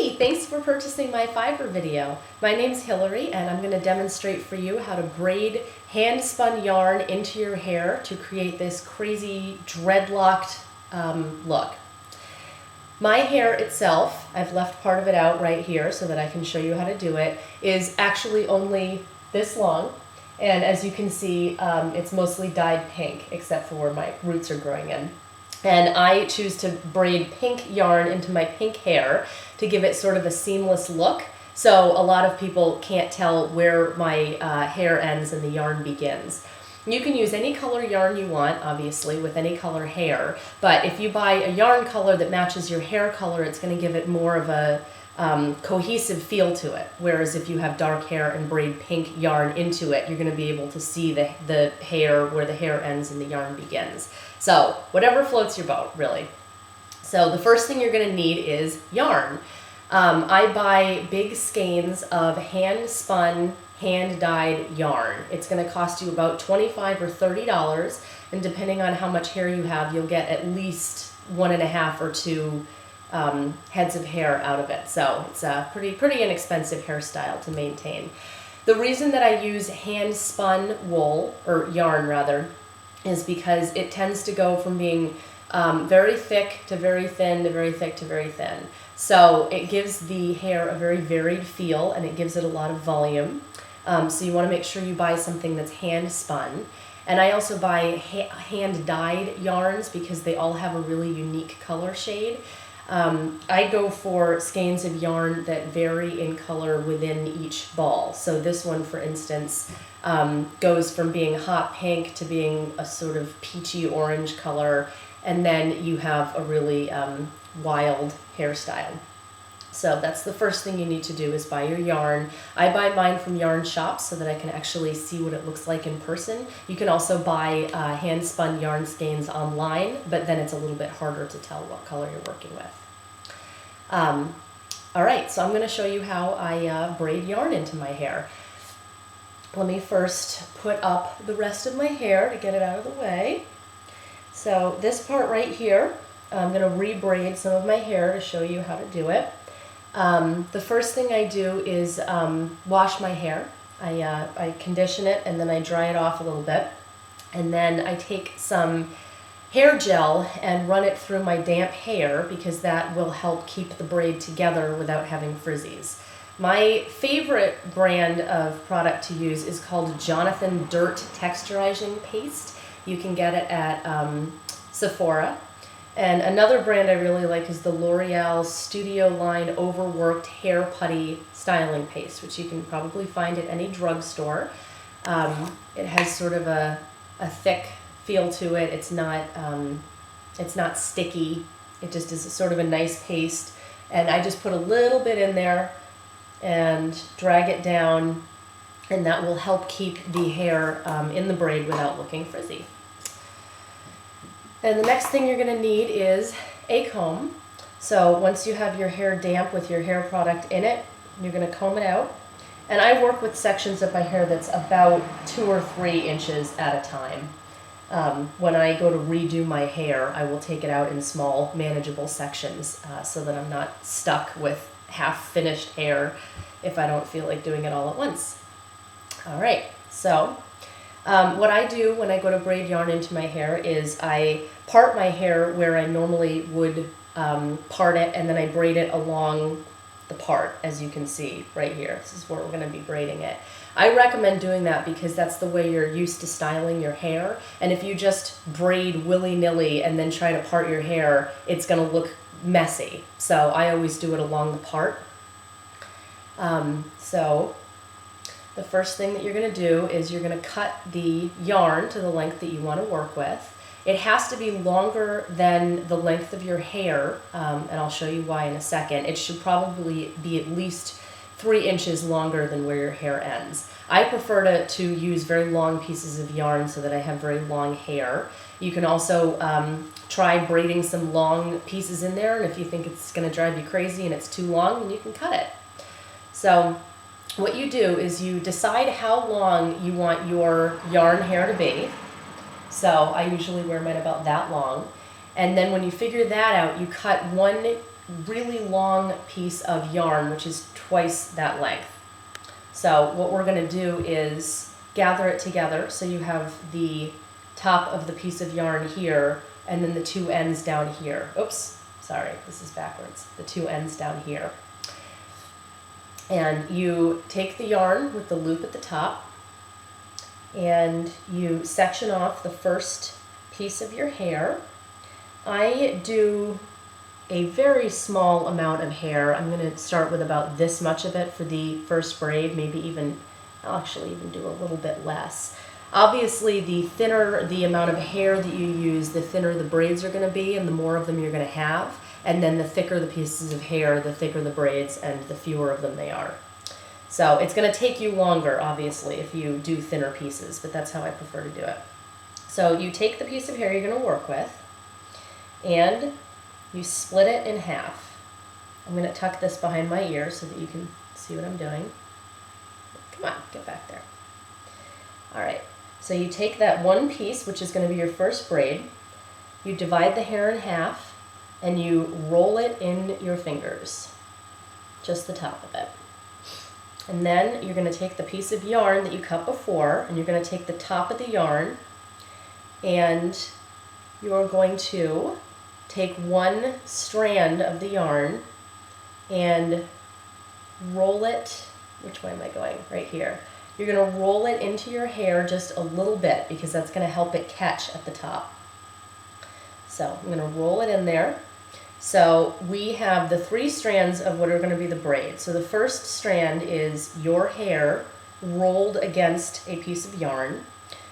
Hey, thanks for purchasing my fiber video. My name's Hilary and I'm going to demonstrate for you how to braid hand-spun yarn into your hair to create this crazy dreadlocked look. My hair itself, I've left part of it out right here so that I can show you how to do it, is actually only this long. And as you can see, it's mostly dyed pink except for where my roots are growing in. And I choose to braid pink yarn into my pink hair to give it sort of a seamless look. So a lot of people can't tell where my hair ends and the yarn begins. You can use any color yarn you want, obviously, with any color hair. But if you buy a yarn color that matches your hair color, it's going to give it more of a cohesive feel to it. Whereas if you have dark hair and braid pink yarn into it, you're going to be able to see the hair, where the hair ends and the yarn begins. So whatever floats your boat, really. So the first thing you're going to need is yarn. I buy big skeins of hand-spun, hand-dyed yarn. It's going to cost you about $25 or $30, and depending on how much hair you have, you'll get at least 1.5 or 2 heads of hair out of it. So it's a pretty inexpensive hairstyle to maintain. The reason that I use hand-spun wool, or yarn rather, is because it tends to go from being very thick to very thin to very thick to very thin. So it gives the hair a very varied feel and it gives it a lot of volume. So you want to make sure you buy something that's hand spun. And I also buy hand dyed yarns because they all have a really unique color shade. I go for skeins of yarn that vary in color within each ball. So this one, for instance, goes from being hot pink to being a sort of peachy orange color, and then you have a really wild hairstyle. So that's the first thing you need to do, is buy your yarn. I buy mine from yarn shops so that I can actually see what it looks like in person. You can also buy hand-spun yarn skeins online, but then it's a little bit harder to tell what color you're working with. All right, so I'm going to show you how I braid yarn into my hair. Let me first put up the rest of my hair to get it out of the way. So this part right here, I'm going to re-braid some of my hair to show you how to do it. The first thing I do is wash my hair. I condition it and then I dry it off a little bit. And then I take some hair gel and run it through my damp hair because that will help keep the braid together without having frizzies. My favorite brand of product to use is called Jonathan Dirt Texturizing Paste. You can get it at Sephora. And another brand I really like is the L'Oreal Studio Line Overworked Hair Putty Styling Paste, which you can probably find at any drugstore. It has sort of a thick feel to it. It's not sticky. It just is sort of a nice paste. And I just put a little bit in there and drag it down, and that will help keep the hair in the braid without looking frizzy. And the next thing you're going to need is a comb. So once you have your hair damp with your hair product in it, you're going to comb it out. And I work with sections of my hair that's about 2 or 3 inches at a time. When I go to redo my hair, I will take it out in small, manageable sections so that I'm not stuck with half-finished hair if I don't feel like doing it all at once. All right, so what I do when I go to braid yarn into my hair is I part my hair where I normally would part it, and then I braid it along the part, as you can see right here. This is where we're going to be braiding it. I recommend doing that because that's the way you're used to styling your hair, and if you just braid willy-nilly and then try to part your hair, it's going to look messy. So I always do it along the part. So the first thing that you're going to do is you're going to cut the yarn to the length that you want to work with. It has to be longer than the length of your hair, and I'll show you why in a second. It should probably be at least 3 inches longer than where your hair ends. I prefer to use very long pieces of yarn so that I have very long hair. You can also try braiding some long pieces in there, and if you think it's going to drive you crazy and it's too long, then you can cut it. So what you do is you decide how long you want your yarn hair to be. So I usually wear mine about that long. And then when you figure that out, you cut one really long piece of yarn, which is twice that length. So what we're going to do is gather it together so you have the top of the piece of yarn here and then the two ends down here. Oops, sorry, this is backwards. The two ends down here. And you take the yarn with the loop at the top and you section off the first piece of your hair. I do a very small amount of hair. I'm going to start with about this much of it for the first braid, maybe even, I'll actually even do a little bit less. Obviously, the thinner the amount of hair that you use, the thinner the braids are going to be and the more of them you're going to have. And then the thicker the pieces of hair, the thicker the braids and the fewer of them they are. So it's going to take you longer, obviously, if you do thinner pieces, but that's how I prefer to do it. So you take the piece of hair you're going to work with and you split it in half. I'm going to tuck this behind my ear so that you can see what I'm doing. Come on, get back there. All right, so you take that one piece, which is going to be your first braid, you divide the hair in half, and you roll it in your fingers, just the top of it. And then you're going to take the piece of yarn that you cut before, and you're going to take the top of the yarn, and you're going to take one strand of the yarn and roll it, which way am I going? Right here. You're going to roll it into your hair just a little bit because that's going to help it catch at the top. So I'm going to roll it in there. So we have the three strands of what are going to be the braids. So the first strand is your hair rolled against a piece of yarn.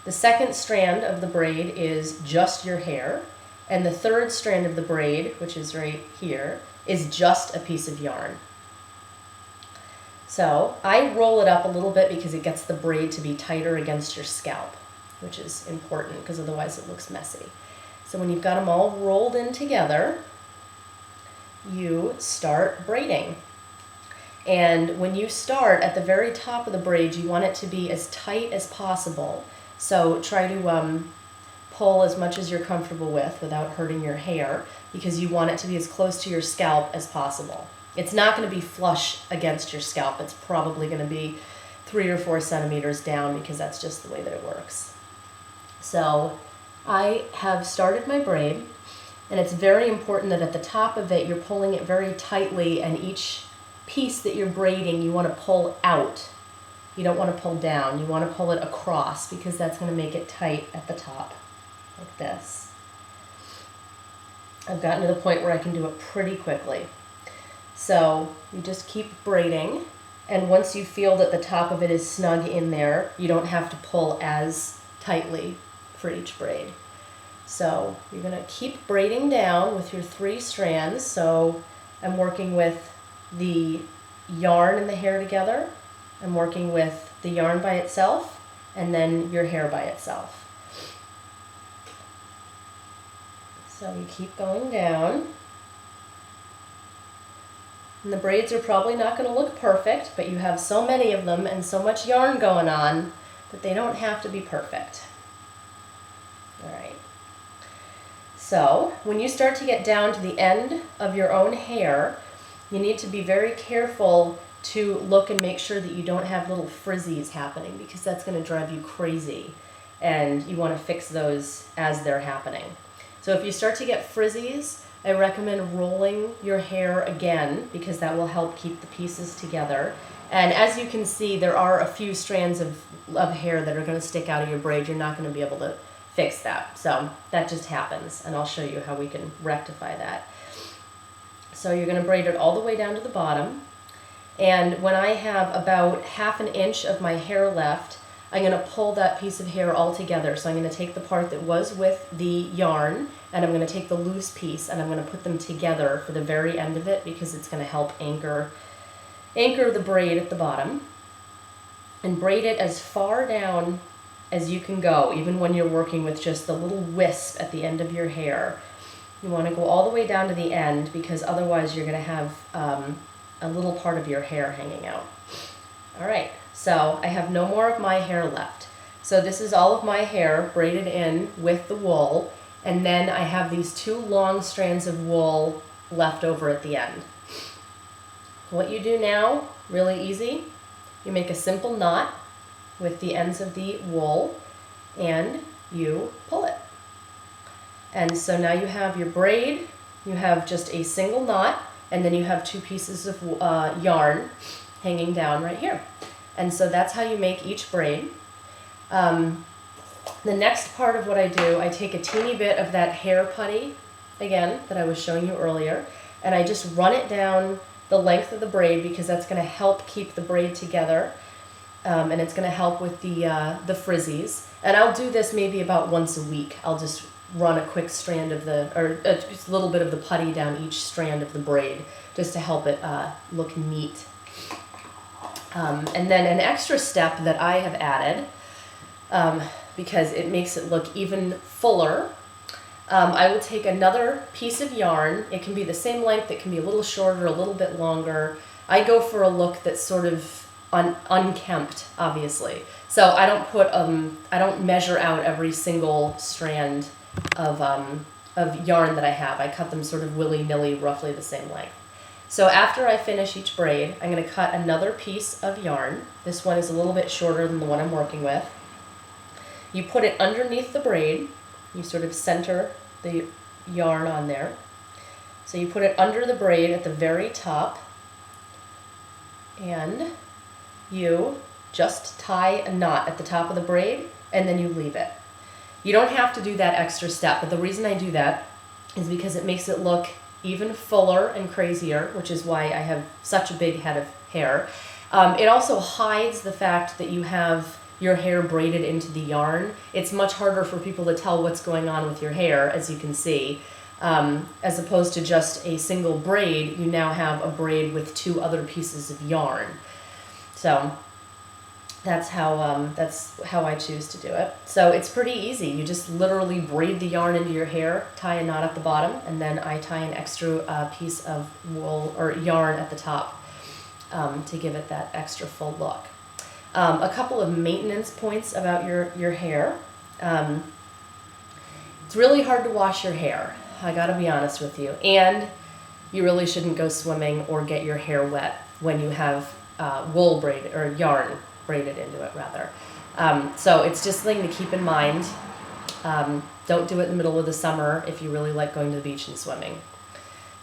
The second strand of the braid is just your hair. And the third strand of the braid, which is right here, is just a piece of yarn. So I roll it up a little bit because it gets the braid to be tighter against your scalp, which is important because otherwise it looks messy. So when you've got them all rolled in together, you start braiding. And when you start at the very top of the braid, you want it to be as tight as possible. So try to pull as much as you're comfortable with without hurting your hair because you want it to be as close to your scalp as possible. It's not going to be flush against your scalp. It's probably going to be 3 or 4 centimeters down because that's just the way that it works. So I have started my braid, and it's very important that at the top of it you're pulling it very tightly, and each piece that you're braiding you want to pull out. You don't want to pull down. You want to pull it across because that's going to make it tight at the top, like this. I've gotten to the point where I can do it pretty quickly. So you just keep braiding, and once you feel that the top of it is snug in there, you don't have to pull as tightly for each braid. So you're going to keep braiding down with your 3 strands. So I'm working with the yarn and the hair together. I'm working with the yarn by itself, and then your hair by itself. So you keep going down. And the braids are probably not going to look perfect, but you have so many of them and so much yarn going on that they don't have to be perfect. All right. So when you start to get down to the end of your own hair, you need to be very careful to look and make sure that you don't have little frizzies happening because that's going to drive you crazy, and you want to fix those as they're happening. So if you start to get frizzies, I recommend rolling your hair again because that will help keep the pieces together. And as you can see, there are a few strands of hair that are going to stick out of your braid. You're not going to be able to fix that. So that just happens, and I'll show you how we can rectify that. So you're going to braid it all the way down to the bottom. And when I have about 1/2 inch of my hair left, I'm going to pull that piece of hair all together. So I'm going to take the part that was with the yarn, and I'm going to take the loose piece, and I'm going to put them together for the very end of it because it's going to help anchor the braid at the bottom. And braid it as far down as you can go, even when you're working with just the little wisp at the end of your hair. You want to go all the way down to the end because otherwise you're going to have a little part of your hair hanging out. All right, so I have no more of my hair left. So this is all of my hair braided in with the wool, and then I have these 2 long strands of wool left over at the end. What you do now, really easy, you make a simple knot with the ends of the wool and you pull it. And so now you have your braid, you have just a single knot, and then you have two pieces of yarn hanging down right here. And so that's how you make each braid. The next part of what I do, I take a teeny bit of that hair putty, again, that I was showing you earlier, and I just run it down the length of the braid because that's going to help keep the braid together, and it's going to help with the frizzies. And I'll do this maybe about once a week. I'll just run a quick strand of just a little bit of the putty down each strand of the braid just to help it look neat. And then an extra step that I have added, because it makes it look even fuller, I will take another piece of yarn. It can be the same length, it can be a little shorter, a little bit longer. I go for a look that's sort of unkempt, obviously. So I don't measure out every single strand of yarn that I have. I cut them sort of willy-nilly, roughly the same length. So after I finish each braid, I'm going to cut another piece of yarn. This one is a little bit shorter than the one I'm working with. You put it underneath the braid. You sort of center the yarn on there. So you put it under the braid at the very top, and you just tie a knot at the top of the braid, and then you leave it. You don't have to do that extra step, but the reason I do that is because it makes it look even fuller and crazier, which is why I have such a big head of hair. It also hides the fact that you have your hair braided into the yarn. It's much harder for people to tell what's going on with your hair, as you can see. As opposed to just a single braid, you now have a braid with two other pieces of yarn. So that's how I choose to do it. So it's pretty easy. You just literally braid the yarn into your hair, tie a knot at the bottom, and then I tie an extra piece of wool or yarn at the top to give it that extra full look. A couple of maintenance points about your hair. It's really hard to wash your hair. I gotta be honest with you. And you really shouldn't go swimming or get your hair wet when you have wool braided, or yarn braided into it rather. So it's just something to keep in mind. Don't do it in the middle of the summer if you really like going to the beach and swimming.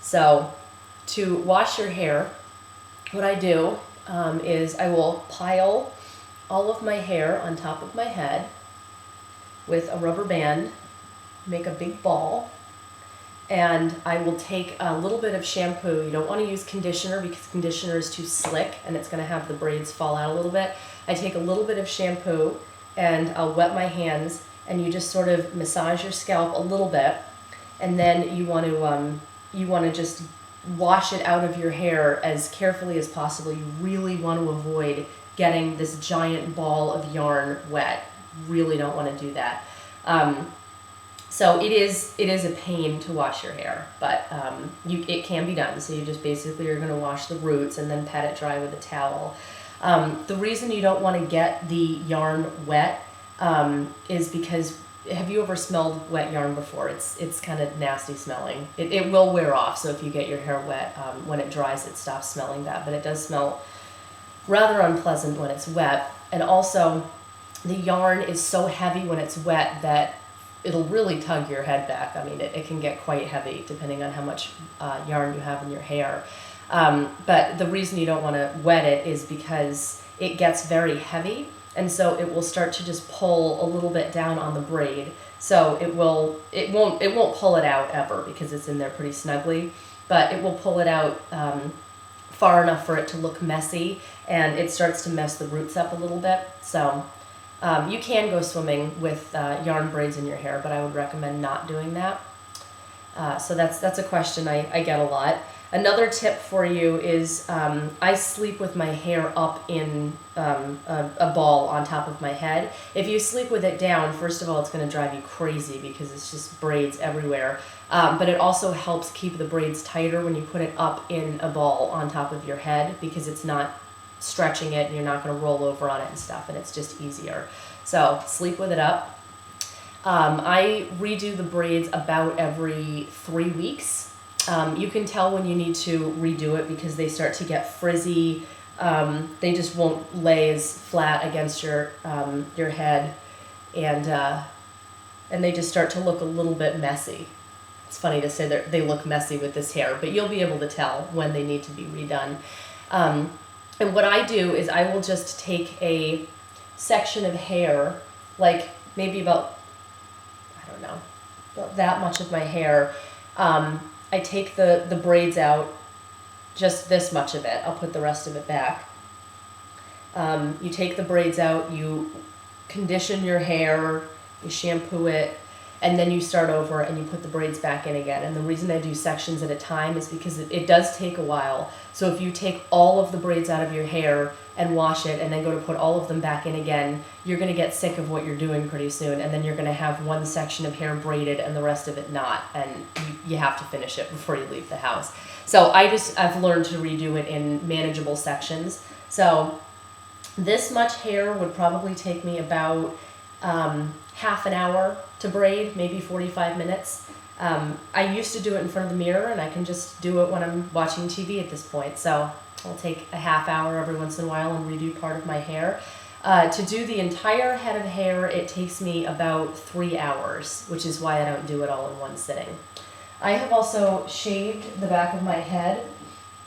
So to wash your hair, what I do is I will pile all of my hair on top of my head with a rubber band, make a big ball, and I will take a little bit of shampoo. You don't want to use conditioner because conditioner is too slick and it's going to have the braids fall out a little bit. I take a little bit of shampoo and I'll wet my hands, and you just sort of massage your scalp a little bit, and then you want to just wash it out of your hair as carefully as possible. You really want to avoid getting this giant ball of yarn wet. Really don't want to do that. So it is a pain to wash your hair, but it can be done. So you just basically are going to wash the roots and then pat it dry with a towel. The reason you don't want to get the yarn wet is because, have you ever smelled wet yarn before? It's kind of nasty smelling. It will wear off, so if you get your hair wet, when it dries it stops smelling that, but it does smell rather unpleasant when it's wet. And also the yarn is so heavy when it's wet that it'll really tug your head back. I mean, it can get quite heavy depending on how much yarn you have in your hair. But the reason you don't want to wet it is because it gets very heavy, and so it will start to just pull a little bit down on the braid. So it won't pull it out ever because it's in there pretty snugly, but it will pull it out far enough for it to look messy, and it starts to mess the roots up a little bit. So you can go swimming with yarn braids in your hair, but I would recommend not doing that. So that's a question I get a lot. Another tip for you is I sleep with my hair up in a ball on top of my head. If you sleep with it down, first of all, it's going to drive you crazy because it's just braids everywhere. But it also helps keep the braids tighter when you put it up in a ball on top of your head, because it's not stretching it and you're not going to roll over on it and stuff, and it's just easier. So sleep with it up. I redo the braids about every 3 weeks. You can tell when you need to redo it because they start to get frizzy. They just won't lay as flat against your head, and they just start to look a little bit messy. It's funny to say that they look messy with this hair, but you'll be able to tell when they need to be redone. And what I do is I will just take a section of hair, like maybe about, I don't know, about that much of my hair. I take the braids out, just this much of it. I'll put the rest of it back. You take the braids out, you condition your hair, you shampoo it, and then you start over and you put the braids back in again. And the reason I do sections at a time is because it does take a while. So if you take all of the braids out of your hair and wash it and then go to put all of them back in again, you're going to get sick of what you're doing pretty soon, and then you're going to have one section of hair braided and the rest of it not, and you have to finish it before you leave the house. So I've learned to redo it in manageable sections. So this much hair would probably take me about half an hour to braid, maybe 45 minutes. I used to do it in front of the mirror, and I can just do it when I'm watching TV at this point. So I'll take a half hour every once in a while and redo part of my hair. To do the entire head of hair, it takes me about 3 hours, which is why I don't do it all in one sitting. I have also shaved the back of my head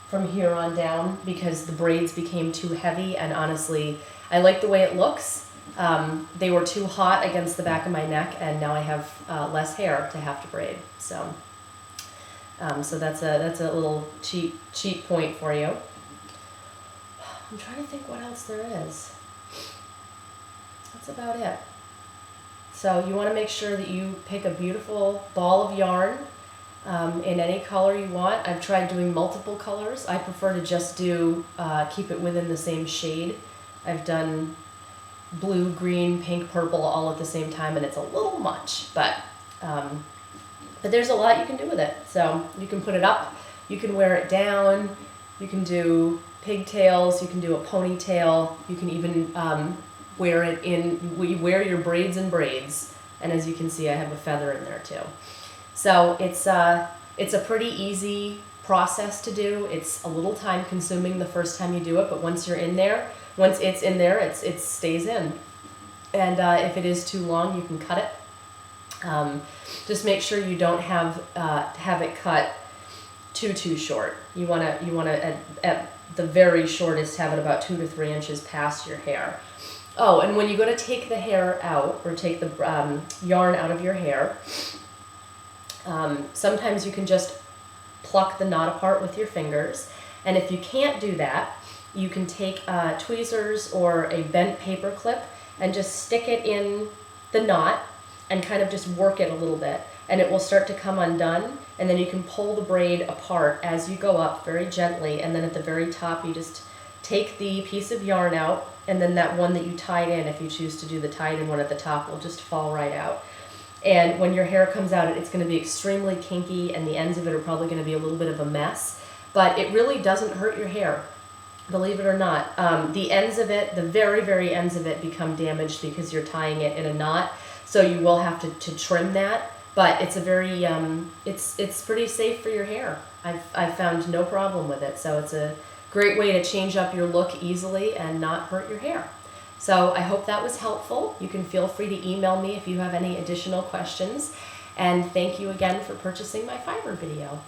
from here on down because the braids became too heavy, and honestly, I like the way it looks. They were too hot against the back of my neck, and now I have less hair to have to braid. So that's a little cheat point for you. I'm trying to think what else there is. That's about it. So you want to make sure that you pick a beautiful ball of yarn in any color you want. I've tried doing multiple colors. I prefer to just do keep it within the same shade. I've done blue, green, pink, purple all at the same time, and it's a little much, but there's a lot you can do with it. So you can put it up, you can wear it down, you can do pigtails, you can do a ponytail, you can even wear it in, you wear your braids in braids, and as you can see I have a feather in there too. So it's a pretty easy process to do. It's a little time consuming the first time you do it, but once it's in there, it stays in. And if it is too long, you can cut it. Just make sure you don't have it cut too short. You wanna at the very shortest have it about 2 to 3 inches past your hair. Oh, and when you go to take the hair out, or take the yarn out of your hair, sometimes you can just pluck the knot apart with your fingers. And if you can't do that, you can take tweezers or a bent paper clip and just stick it in the knot and kind of just work it a little bit, and it will start to come undone, and then you can pull the braid apart as you go up very gently, and then at the very top you just take the piece of yarn out, and then that one that you tied in, if you choose to do the tied in one at the top, will just fall right out. And when your hair comes out, it's going to be extremely kinky, and the ends of it are probably going to be a little bit of a mess, but it really doesn't hurt your hair. Believe it or not. The ends of it, the very, very ends of it become damaged because you're tying it in a knot, so you will have to trim that, but it's a very, it's pretty safe for your hair. I've found no problem with it, so it's a great way to change up your look easily and not hurt your hair. So I hope that was helpful. You can feel free to email me if you have any additional questions, and thank you again for purchasing my fiber video.